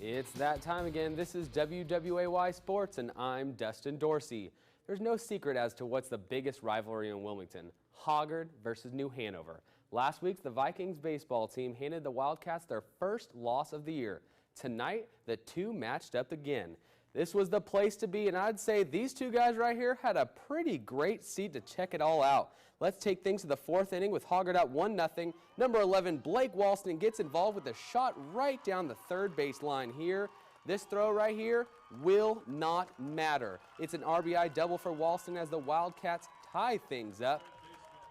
It's that time again. This is WWAY Sports, and I'm Dustin Dorsey. There's no secret as to what's the biggest rivalry in Wilmington: Hoggard versus New Hanover. Last week, the Vikings baseball team handed the Wildcats their first loss of the year. Tonight, the two matched up again. This was the place to be, and I'd say these two guys right here had a pretty great seat to check it all out. Let's take things to the fourth inning with Hoggard up 1-0. Number 11, Blake Walston, gets involved with a shot right down the third base line here. This throw right here will not matter. It's an RBI double for Walston as the Wildcats tie things up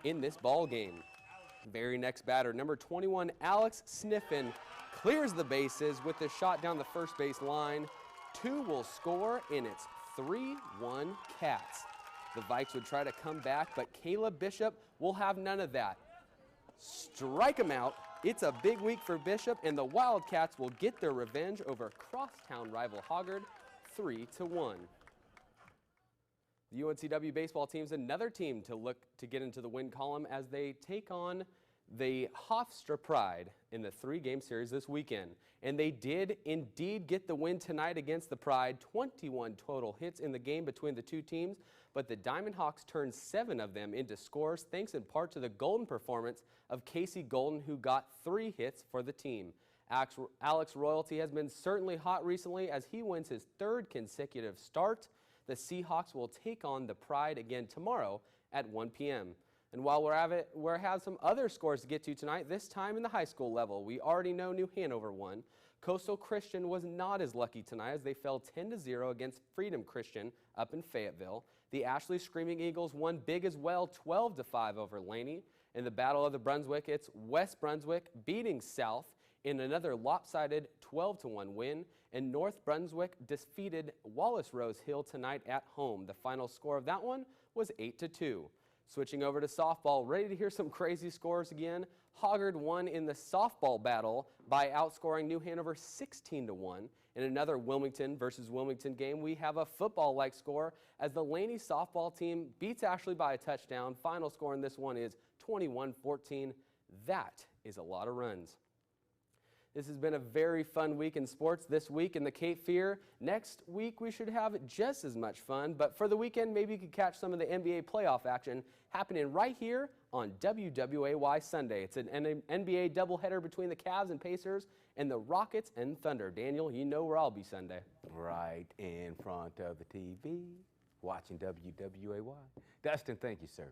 in this ball game. Very next batter, number 21, Alex Sniffen, clears the bases with the shot down the first base line. Two will score, and it's 3-1 Cats. The Vikes would try to come back, but Caleb Bishop will have none of that. Strike him out. It's a big week for Bishop, and the Wildcats will get their revenge over crosstown rival Hoggard, 3-1. The UNCW baseball team is another team to look to get into the win column as they take on the Hofstra Pride in the three-game series this weekend. And they did indeed get the win tonight against the Pride. 21 total hits in the game between the two teams, but the Diamond Hawks turned 7 of them into scores, thanks in part to the golden performance of Casey Golden, who got 3 hits for the team. Alex Royalty has been certainly hot recently as he wins his 3rd consecutive start. The Seahawks will take on the Pride again tomorrow at 1 p.m. And while we have some other scores to get to tonight, this time in the high school level. We already know New Hanover won. Coastal Christian was not as lucky tonight as they fell 10-0 against Freedom Christian up in Fayetteville. The Ashley Screaming Eagles won big as well, 12-5 over Laney. In the Battle of the Brunswick, it's West Brunswick beating South in another lopsided 12-1 win, and North Brunswick defeated Wallace Rose Hill tonight at home. The final score of that one was 8-2. Switching over to softball, ready to hear some crazy scores again? Hoggard won in the softball battle by outscoring New Hanover 16-1. In another Wilmington versus Wilmington game, we have a football-like score as the Laney softball team beats Ashley by a touchdown. Final score in this one is 21-14. That is a lot of runs. This has been a very fun week in sports this week in the Cape Fear. Next week, we should have just as much fun, but for the weekend, maybe you could catch some of the NBA playoff action happening right here on WWAY Sunday. It's an NBA doubleheader between the Cavs and Pacers and the Rockets and Thunder. Daniel, you know where I'll be Sunday. Right in front of the TV, watching WWAY. Dustin, thank you, sir.